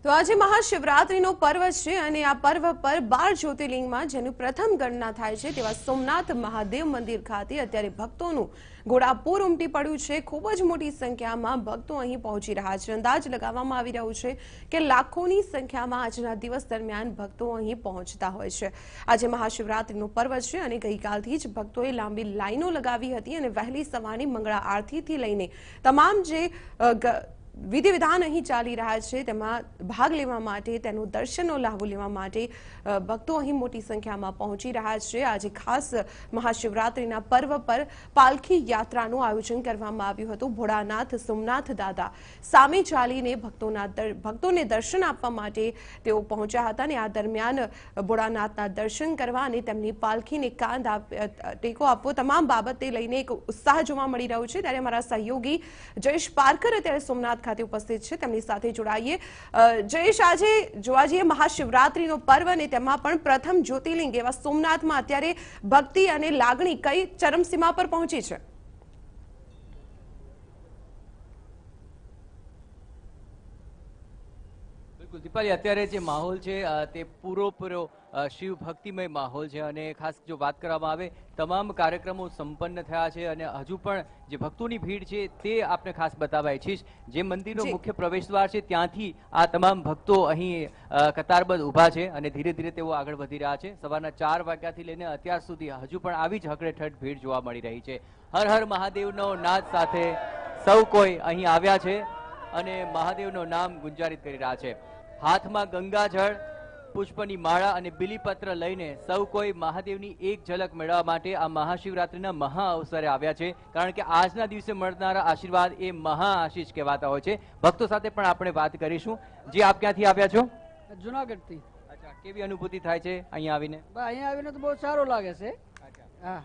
તો આજે મહાશિવરાત્રીનો પર્વ છે અને આ પર્વ પર 12 જ્યોતિર્લિંગમાં જેનું પ્રથમ ગણના થાય છે તેવા સોમનાથ મહાદેવ મંદિર ખાતે અત્યારે ભક્તોનું ઘોડાપૂર ઉમટી પડ્યું છે। ખૂબ જ મોટી સંખ્યામાં ભક્તો અહીં પહોંચી રહ્યા છે। અંદાજ લગાવવામાં આવી રહ્યો છે કે લાખોની સંખ્યામાં આજના દિવસ દરમિયાન ભક્તો અહીં પહોંચતા હોય છે। આજે મહાશિવરાત્રીનો પર્વ છે અને ગઈકાલથી જ ભક્તોએ લાંબી લાઈનો લગાવી હતી અને વહેલી સવારની મંગળા આરતીથી લઈને તમામ જે વિધિ વિધાન અહીં ચાલી રહ્યા છે તેમાં ભાગ લેવા માટે તેનો દર્શનનો લાભ લેવા માટે ભક્તો અહીં મોટી સંખ્યામાં પહોંચી રહ્યા છે। આજે ખાસ મહાશિવરાત્રીના પર્વ પર પાલખી યાત્રાનું આયોજન કરવામાં આવ્યું હતું। ભોળાનાથ સોમનાથ દાદા સામે ચાલીને ભક્તોને દર્શન આપવા માટે તેઓ પહોંચ્યા હતા અને આ દરમિયાન ભોળાનાથના દર્શન કરવા અને તેમની પાલખીને કાંધ ટેકો આપવો તમામ બાબતે લઈને એક ઉત્સાહ જોવા મળી રહ્યો છે। ત્યારે અમારા સહયોગી જયેશ પારકર અત્યારે સોમનાથ ખાતે ઉપસ્થિત છે, તેમની સાથે જોડાઈએ। જયેશ, આજે જોવા જઈએ મહાશિવરાત્રીનો પર્વ અને તેમાં પણ પ્રથમ જ્યોતિર્લિંગ એવા સોમનાથમાં અત્યારે ભક્તિ અને લાગણી કઈ ચરમસીમા પર પહોંચી છે? બિલકુલ દીપાલી, અત્યારે જે માહોલ છે તે પૂરો શિવ ભક્તિમય માહોલ છે અને ખાસ જો વાત કરવામાં આવે તમામ કાર્યક્રમો સંપન્ન થયા છે અને હજુ પણ જે ભક્તોની ભીડ છે તે આપને ખાસ બતાવવા ઈચ્છીશ। જે મંદિરનો મુખ્ય પ્રવેશદ્વાર છે ત્યાંથી આ તમામ ભક્તો અહીં કતારબદ્ધ ઊભા છે અને ધીરે ધીરે તેઓ આગળ વધી રહ્યા છે। સવારના 4 વાગ્યાથી લઈને અત્યાર સુધી હજુ પણ આવી જ હકડેઠઠ ભીડ જોવા મળી રહી છે। હર હર મહાદેવનો નાદ સાથે સૌ કોઈ અહીં આવ્યા છે અને મહાદેવનું નામ ગુંજારિત કરી રહ્યા છે। હાથમાં ગંગાજળ, પુષ્પની માળા અને બિલીપત્ર લઈને સૌ કોઈ મહાદેવની એક ઝલક મેળવવા માટે આ મહાશિવરાત્રીના મહા અવસરે આવ્યા છે, કારણ કે આજના દિવસે મળનારા આશીર્વાદ એ મહા આશીષ કહેવાતા હોય છે। ભક્તો સાથે પણ આપણે વાત કરીશું। જી, આપ ક્યાંથી આવ્યા છો? જુનાગઢથી। અચ્છા, કેવી અનુભૂતિ થાય છે અહીંયા આવીને? અહીંયા આવીને તો બહુ સારું લાગે છે। હા,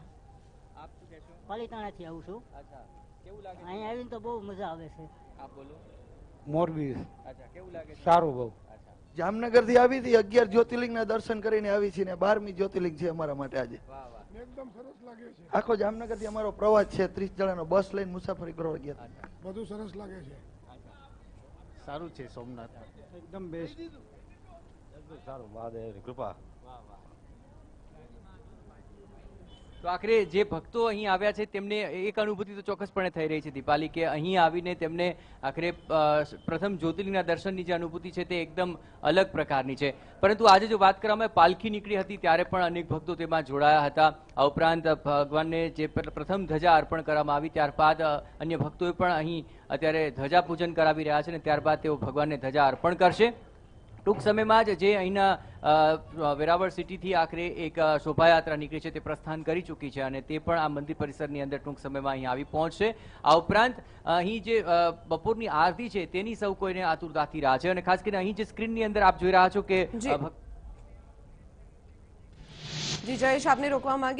આપ શું કહેશો? પાલિતાણાથી આવું છું। અચ્છા, કેવું લાગે? અહીંયા આવીને તો બહુ મજા આવે છે। આપ બોલો। મોરબી। અચ્છા, કેવું લાગે? સારું બહુ। જામનગર થી આવી હતી, 11 જ્યોતિર્લિંગ ના દર્શન કરીને આવી છે ને 12મી જ્યોતિર્લિંગ છે અમારા માટે આજે। એકદમ સરસ લાગે છે। આખો જામનગર થી અમારો પ્રવાસ છે, 30 જણાનો બસ લઈને મુસાફરી કરવા ગયા હતા। બધું સરસ લાગે છે। સારું છે સોમનાથ, એકદમ બેસ્ટ, સારું, મહાદેવની કૃપા। તો આખરે જે ભક્તો અહીં આવ્યા છે તેમને એક અનુભૂતિ તો ચોક્કસપણે થઈ રહી છે દીપાલી, કે અહીં આવીને તેમને આખરે પ્રથમ જ્યોતિર્લિંગના દર્શનની જે અનુભૂતિ છે તે એકદમ અલગ પ્રકારની છે। પરંતુ આજે જો વાત કરવામાં આવે, પાલખી નીકળી હતી ત્યારે પણ અનેક ભક્તો તેમાં જોડાયા હતા। આ ઉપરાંત ભગવાનને જે પ્રથમ ધજા અર્પણ કરવામાં આવી ત્યારબાદ અન્ય ભક્તોએ પણ અહીં અત્યારે ધજા પૂજન કરાવી રહ્યા છે અને ત્યારબાદ તેઓ ભગવાનને ધજા અર્પણ કરશે। ટૂંક સમયમાં જ જે અહીંના વેરાવળ સિટીથી આખરે એક શોભાયાત્રા નીકળી છે તે પ્રસ્થાન કરી ચૂકી છે અને તે પણ આ મંદિર પરિસરની અંદર ટૂંક સમયમાં અહીં આવી પહોંચશે। આ ઉપરાંત અહીં જે બપોરની આરતી છે તેની સૌ કોઈને આતુરતાથી રાહ છે અને ખાસ કરીને અહીં જે સ્ક્રીનની અંદર આપ જોઈ રહ્યા છો કે જી જયેશ, આપને રોકવા માંગીએ।